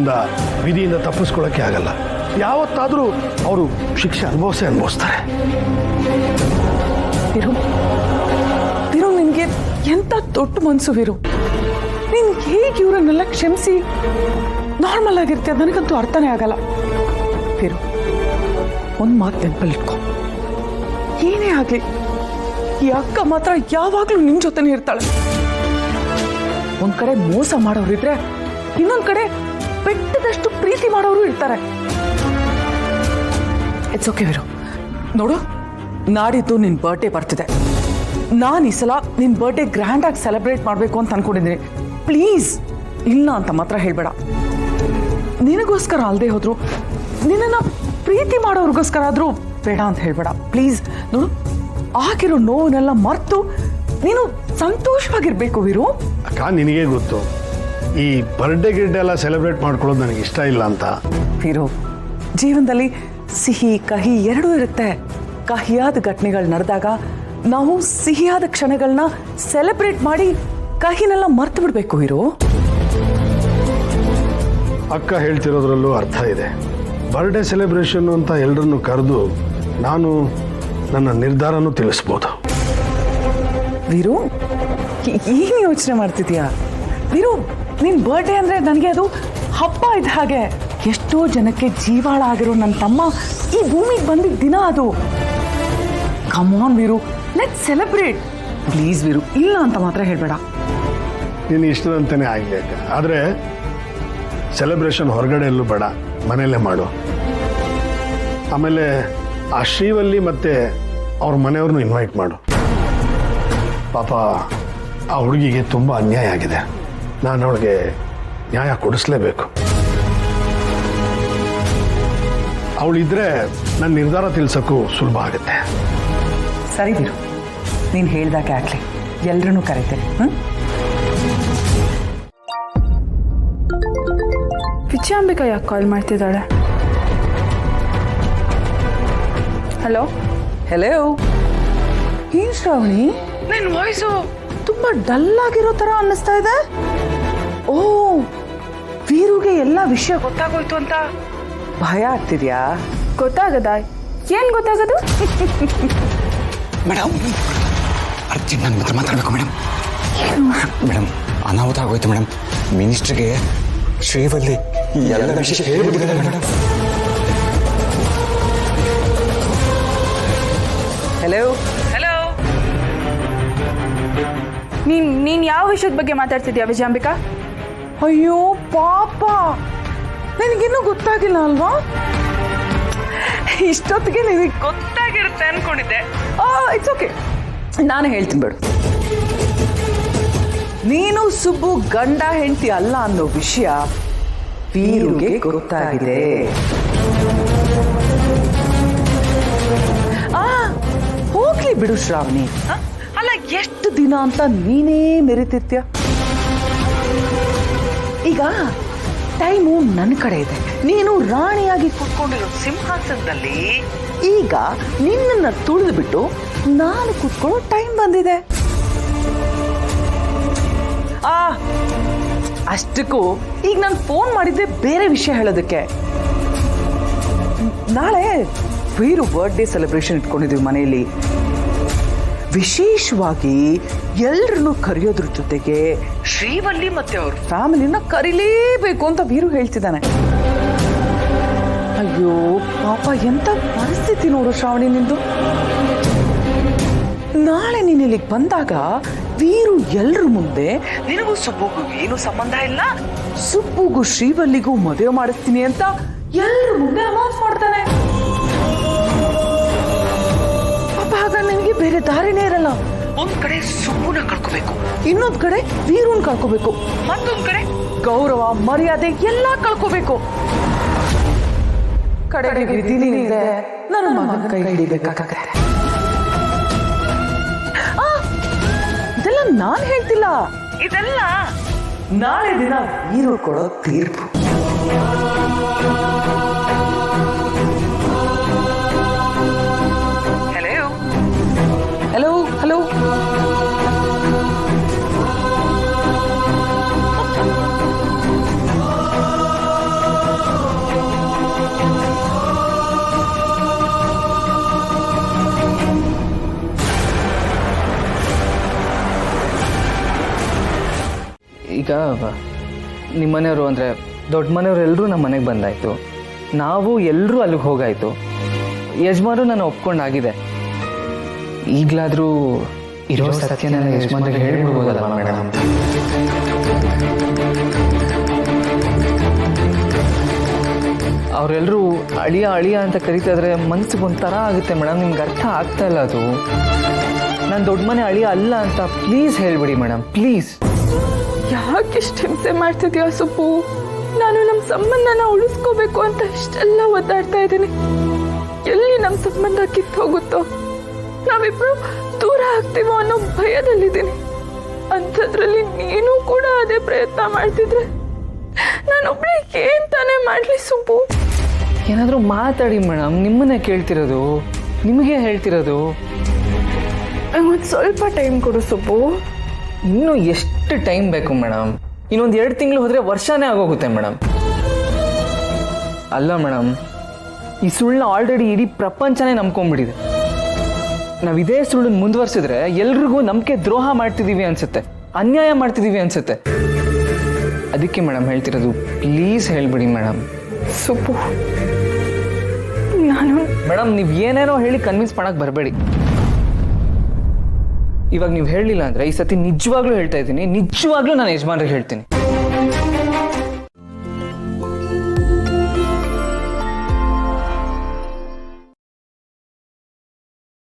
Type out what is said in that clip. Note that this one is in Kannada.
ದೇವರಿಂದ ವಿಧಿಯಿಂದ ತಪ್ಪಿಸ್ಕೊಳ್ಳೋಕ್ಕೆ ಆಗಲ್ಲ. ಯಾವತ್ತಾದರೂ ಅವರು ಶಿಕ್ಷೆ ಅನುಭವಿಸ್ತಾರೆ. ವೀರು, ನಿನಗೆ ಎಂಥ ದೊಡ್ಡ ಮನಸ್ಸು ವೀರು. ನೀನು ಹೇಗೆ ಇವರನ್ನೆಲ್ಲ ಕ್ಷಮಿಸಿ ನಾರ್ಮಲ್ ಆಗಿರ್ತೀಯ ನನಗಂತೂ ಅರ್ಥನೇ ಆಗಲ್ಲ. ವೀರು, ಒಂದು ಮಾತು ನೆನಪಲ್ಲಿಟ್ಕೊ, ಏನೇ ಆಗಲಿ ಈ ಅಕ್ಕ ಮಾತ್ರ ಯಾವಾಗಲೂ ನಿನ್ನ ಜೊತೆನೇ ಇರ್ತಾಳೆ. ಒಂದ್ ಕಡೆ ಮೋಸ ಮಾಡೋರಿದ್ರೆ ಇನ್ನೊಂದ್ ಕಡೆ ಬೆಟ್ಟದಷ್ಟು ಪ್ರೀತಿ ಮಾಡೋರು ಇರ್ತಾರೆ. It's okay Veeru. ನೋಡು, ನಾಡಿದ್ದು ನಿನ್ ಬರ್ಡೇ ಬರ್ತಿದೆ. ನಾನು ಈ ಸಲ ನಿನ್ ಬರ್ಡೇ ಗ್ರ್ಯಾಂಡ್ ಆಗಿ ಸೆಲೆಬ್ರೇಟ್ ಮಾಡಬೇಕು ಅಂತ ಅನ್ಕೊಂಡಿದ್ದೀನಿ. ಪ್ಲೀಸ್ ಇಲ್ಲ ಅಂತ ಮಾತ್ರ ಹೇಳ್ಬೇಡ. ನಿನಗೋಸ್ಕರ ಅಲ್ಲದೆ ಹೋದ್ರು, ನಿನ್ನ ಪ್ರೀತಿ ಮಾಡೋರ್ಗೋಸ್ಕರ ಆದ್ರೂ ಬೇಡ ಅಂತ ಹೇಳ್ಬೇಡ ಪ್ಲೀಸ್. ನೋಡು, ಆಗಿರೋ ನೋವನ್ನೆಲ್ಲ ಮರ್ತು ನೀನು ಸಂತೋಷವಾಗಿರ್ಬೇಕು ವೀರು. ಅಕ್ಕ, ನಿನಗೆ ಗೊತ್ತು ಈ ಬರ್ಡೇ ಗಿಡ್ಡೆ ಎಲ್ಲ ಸೆಲೆಬ್ರೇಟ್ ಮಾಡ್ಕೊಳ್ಳೋದು ನನಗೆ ಇಷ್ಟ ಇಲ್ಲ ಅಂತ. ವೀರು, ಜೀವನದಲ್ಲಿ ಸಿಹಿ ಕಹಿ ಎರಡೂ ಇರುತ್ತೆ. ಕಹಿಯಾದ ಘಟನೆಗಳು ನಡೆದಾಗ ನಾವು ಸಿಹಿಯಾದ ಕ್ಷಣಗಳನ್ನ ಸೆಲೆಬ್ರೇಟ್ ಮಾಡಿ ಕಹಿನೆಲ್ಲ ಮರ್ತು ಬಿಡ್ಬೇಕು ವೀರು. ಅಕ್ಕ ಹೇಳ್ತಿರೋದ್ರಲ್ಲೂ ಅರ್ಥ ಇದೆ. ಬರ್ಡೇ ಸೆಲೆಬ್ರೇಷನ್ ಅಂತ ಎಲ್ಲರನ್ನು ಕರೆದು ನಾನು ನನ್ನ ನಿರ್ಧಾರನೂ ತಿಳಿಸ್ಬೋದು. ವೀರು, ಏನು ಯೋಚನೆ ಮಾಡ್ತಿದ್ಯಾ ವೀರು? ನಿನ್ ಬರ್ಡೇ ಅಂದ್ರೆ ನನಗೆ ಅದು ಹಬ್ಬ ಇದ್ದ ಹಾಗೆ. ಎಷ್ಟೋ ಜನಕ್ಕೆ ಜೀವಾಳ ಆಗಿರೋ ನನ್ನ ತಮ್ಮ ಈ ಭೂಮಿಗೆ ಬಂದಿದ್ದ ದಿನ ಅದು. Come on Veeru, let's celebrate please Veeru. ಇಲ್ಲ ಅಂತ ಮಾತ್ರ ಹೇಳ್ಬೇಡ. ನೀನು ಇಷ್ಟದಂತೆಯೇ ಆಗಲಿ ಅಕ್ಕ. ಆದರೆ ಸೆಲೆಬ್ರೇಷನ್ ಹೊರಗಡೆ ಎಲ್ಲೂ ಬೇಡ, ಮನೆಯಲ್ಲೇ ಮಾಡು. ಆಮೇಲೆ ಆ ಶ್ರೀವಲ್ಲಿ ಮತ್ತೆ ಅವ್ರ ಮನೆಯವ್ರನ್ನೂ ಇನ್ವೈಟ್ ಮಾಡು. ಪಾಪ ಆ ಹುಡುಗಿಗೆ ತುಂಬ ಅನ್ಯಾಯ ಆಗಿದೆ. ನಾನು ಅವಳಿಗೆ ನ್ಯಾಯ ಕೊಡಿಸ್ಲೇಬೇಕು. ಅವಳಿದ್ರೆ ನನ್ನ ನಿರ್ಧಾರ ತಿಳಿಸೋಕ್ಕೂ ಸುಲಭ ಆಗುತ್ತೆ. ಸರಿ ಬಿರು, ನೀನು ಹೇಳ್ದಾಗೆ ಆಗ್ಲಿ, ಎಲ್ರನ್ನೂ ಕರಿತೇನೆ. ವಿಜಯಾಂಬಿಕಾ ಯಾಕೆ ಕಾಲ್ ಮಾಡ್ತಿದ್ದಾಳೆ? Hello hello. ಏನ್ ಶ್ರಾವಣಿ, ನಿನ್ನ ವಾಯ್ಸು ತುಂಬಾ ಡಲ್ ಆಗಿರೋ ತರ ಅನ್ನಿಸ್ತಾ ಇದೆ. ಓ, ವೀರುಗೆ ಎಲ್ಲ ವಿಷಯ ಗೊತ್ತಾಗೋಯ್ತು ಅಂತ ಭಯ ಆಗ್ತಿದ್ಯಾ? ಗೊತ್ತಾಗದ? ಏನ್ ಗೊತ್ತಾಗದು? ಮೇಡಮ್, ಅರ್ಜೆಂಟ್ ನನ್ನ ಹತ್ರ ಮಾತಾಡಬೇಕು ಮೇಡಮ್. ಮೇಡಮ್, ಅನಾಹುತ ಆಗೋಯ್ತು ಮೇಡಮ್. ಮಿನಿಸ್ಟ್ರಿಗೆ ಶ್ರೀವಲ್ಲಿ ಎಲ್ಲ ವಿಷಯ ಹೇಳ್ಬಿಟ್ಟಿದ್ದಾರೆ ಮೇಡಮ್. Hello hello. ನೀನ್ ಯಾವ ವಿಷಯದ ಬಗ್ಗೆ ಮಾತಾಡ್ತಿದ್ಯಾ ವಿಜಯಾಂಬಿಕಾ? ಅಯ್ಯೋ ಪಾಪ, ನಿನಗಿನ್ನೂ ಗೊತ್ತಾಗಿಲ್ಲ ಅಲ್ವಾ? ಇಷ್ಟೊತ್ತಿಗೆ ನಿನಗೆ ಗೊತ್ತಾಗಿರುತ್ತೆ ಅನ್ಕೊಂಡಿದ್ದೆ. ಇಟ್ಸ್ ಓಕೆ, ನಾನು ಹೇಳ್ತೀನಿ ಬೇಡ. ನೀನು ಸುಬ್ಬು ಗಂಡ ಹೆಂಡತಿ ಅಲ್ಲ ಅನ್ನೋ ವಿಷಯ ವೀರುಗೆ ಗೊತ್ತಾಗಿದೆ. ಹೋಗ್ಲಿ ಬಿಡು ಶ್ರಾವಣಿ. ಅಲ್ಲ, ಎಷ್ಟು ದಿನ ಅಂತ ನೀನೇ ಮೆರಿತಿರ್ತೀಯ? ಈಗ ಟೈಮು ನನ್ನ ಕಡೆ ಇದೆ. ನೀನು ರಾಣಿಯಾಗಿ ಕೂತ್ಕೊಂಡಿರೋ ಸಿಂಹಾಸನದಲ್ಲಿ ಈಗ ನಿನ್ನನ್ನು ತುಳಿದು ಬಿಟ್ಟು ನಾನು ಕೂತ್ಕೊಳ್ಳೋ ಟೈಮ್ ಬಂದಿದೆ. ಅಷ್ಟಕ್ಕೂ ಈಗ ನಾನು ಫೋನ್ ಮಾಡಿದ್ರೆ ಬೇರೆ ವಿಷಯ ಹೇಳೋದಕ್ಕೆ. ನಾಳೆ ವೀರು ಬರ್ಡೇ ಸೆಲೆಬ್ರೇಷನ್ ಇಟ್ಕೊಂಡಿದ್ದೀವಿ ಮನೆಯಲ್ಲಿ. ವಿಶೇಷವಾಗಿ ಎಲ್ಲರನ್ನು ಕರೆಯೋದ್ರ ಜೊತೆಗೆ ಶ್ರೀವಲ್ಲಿ ಮತ್ತೆ ಅವ್ರ ಫ್ಯಾಮಿಲಿನ ಕರೀಲೇಬೇಕು ಅಂತ ವೀರು ಹೇಳ್ತಿದ್ದಾನೆ. ಅಯ್ಯೋ ಪಾಪ, ಎಂತ ಪರಿಸ್ಥಿತಿ ನೋಡು ಶ್ರಾವಣಿ ನಿಂದು. ನಾಳೆ ನೀನು ಇಲ್ಲಿಗೆ ಬಂದಾಗ ವೀರು ಎಲ್ರ ಮುಂದೆ ನಿನಗೂ ಸುಬ್ಬುಗೂ ಏನು ಸಂಬಂಧ ಇಲ್ಲ, ಸುಬ್ಬುಗೂ ಶ್ರೀವಲ್ಲಿಗೂ ಮದುವೆ ಮಾಡಿಸ್ತೀನಿ ಅಂತ ಎಲ್ರ ಮುಂದೆ ಅನೌನ್ಸ್ ಮಾಡ್ತಾನೆ. ಪಾಪ, ಆಗ ನಿನಗೆ ಬೇರೆ ದಾರಿನೇ ಇರಲ್ಲ. ಒಂದ್ ಕಡೆ ಸುಬ್ಬುನ ಕಳ್ಕೋಬೇಕು, ಇನ್ನೊಂದ್ ಕಡೆ ವೀರುನ್ ಕಳ್ಕೋಬೇಕು, ಮತ್ತೊಂದ್ ಕಡೆ ಗೌರವ ಮರ್ಯಾದೆ ಎಲ್ಲ ಕಳ್ಕೋಬೇಕು. ಕಡೆಗೆ ವಿಧಿನೇ ಇದೆ, ನನ್ನ ಮಗನ ಕೈ ಹಿಡಿಬೇಕಾಗತ್ತೆ. ಇದೆಲ್ಲ ನಾನ್ ಹೇಳ್ತಿಲ್ಲ, ಇದೆಲ್ಲ ನಾಳೆ ದಿನ ವೀರು ಕೊಡೋ ತೀರ್ಪು. Hello hello hello. ಈಗ ನಿಮ್ಮ ಮನೆಯವರು ಅಂದರೆ ದೊಡ್ಡ ಮನೆಯವರು ಎಲ್ಲರೂ ನಮ್ಮ ಮನೆಗೆ ಬಂದಾಯಿತು, ನಾವು ಎಲ್ಲರೂ ಅಲ್ಲಿಗೆ ಹೋಗಾಯಿತು, ಯಜಮಾನರು ನಾನು ಒಪ್ಕೊಂಡಾಗಿದೆ. ಈಗಲಾದರೂ ಇರೋ ಸತ್ಯನ ಯಜಮಾನ್ರಿಗೆ ಹೇಳ್ಬಿಡ್ಬೋದಲ್ವ ಮೇಡಮ್? ಅವರೆಲ್ಲರೂ ಅಳಿಯ ಅಳಿಯ ಅಂತ ಕರಿತಾ ಇದ್ರೆ ಮನಸ್ಸಿಗೆ ಒಂಥರ ಆಗುತ್ತೆ ಮೇಡಮ್. ನಿಮ್ಗೆ ಅರ್ಥ ಆಗ್ತಾ ಇಲ್ಲ ಅದು. ನಾನು ದೊಡ್ಡ ಮನೆ ಅಳಿಯ ಅಲ್ಲ ಅಂತ ಪ್ಲೀಸ್ ಹೇಳ್ಬಿಡಿ ಮೇಡಮ್, ಪ್ಲೀಸ್. ಯಾಕಿಷ್ಟು ಹಿಂಸೆ ಮಾಡ್ತಿದ್ಯಾ ಸುಬ್ಬು? ನಾನು ನಮ್ಮ ಸಂಬಂಧನ ಉಳಿಸ್ಕೋಬೇಕು ಅಂತ ಇಷ್ಟೆಲ್ಲ ಒದ್ದಾಡ್ತಾ ಇದ್ದೀನಿ. ಎಲ್ಲಿ ನಮ್ಮ ಸಂಬಂಧ ಕಿತ್ತು ಹೋಗುತ್ತೋ, ನಾವಿಬ್ರು ದೂರ ಆಗ್ತೀವೋ ಅನ್ನೋ ಭಯದಲ್ಲಿದ್ದೀನಿ. ಅಂಥದ್ರಲ್ಲಿ ನೀನು ಕೂಡ ಅದೇ ಪ್ರಯತ್ನ ಮಾಡ್ತಿದ್ರೆ ನಾನೊಬ್ಳೆ ಏನ್ ತಾನೇ ಮಾಡ್ಲಿ ಸುಬ್ಬು? ಏನಾದರೂ ಮಾತಾಡಿ ಮೇಡಮ್, ನಿಮ್ಮನ್ನೇ ಕೇಳ್ತಿರೋದು, ನಿಮಗೆ ಹೇಳ್ತಿರೋದು. ನಂಗೊಂದು ಸ್ವಲ್ಪ ಟೈಮ್ ಕೊಡು ಸುಬ್ಬು. ಇನ್ನೂ ಎಷ್ಟು ಟೈಮ್ ಬೇಕು ಮೇಡಮ್? ಇನ್ನೊಂದು 2 ತಿಂಗಳು ಹೋದರೆ ವರ್ಷನೇ ಆಗೋಗುತ್ತೆ ಮೇಡಮ್. ಅಲ್ಲ ಮೇಡಮ್, ಈ ಸುಳ್ಳನ್ನ ಆಲ್ರೆಡಿ ಇಡೀ ಪ್ರಪಂಚನೇ ನಂಬ್ಕೊಂಡ್ಬಿಟ್ಟಿದೆ. ನಾವು ಇದೇ ಸುಳ್ಳನ್ನು ಮುಂದುವರ್ಸಿದ್ರೆ ಎಲ್ರಿಗೂ ನಂಬಿಕೆ ದ್ರೋಹ ಮಾಡ್ತಿದ್ದೀವಿ ಅನ್ಸುತ್ತೆ, ಅನ್ಯಾಯ ಮಾಡ್ತಿದ್ದೀವಿ ಅನ್ಸುತ್ತೆ. ಅದಕ್ಕೆ ಮೇಡಮ್ ಹೇಳ್ತಿರೋದು, ಪ್ಲೀಸ್ ಹೇಳ್ಬಿಡಿ ಮೇಡಮ್. ಸುಬ್ಬು, ನಾನು ಮೇಡಮ್ ನೀವು ಏನೇನೋ ಹೇಳಿ ಕನ್ವಿನ್ಸ್ ಮಾಡಕ್ಕೆ ಬರಬೇಡಿ. ಇವಾಗ ನೀವು ಹೇಳಲಿಲ್ಲ ಅಂದರೆ ಈ ಸತಿ ನಿಜವಾಗ್ಲೂ ಹೇಳ್ತಾ ಇದ್ದೀನಿ, ನಿಜವಾಗ್ಲೂ ನಾನು ಯಜಮಾನ್ರಿಗೆ ಹೇಳ್ತೀನಿ.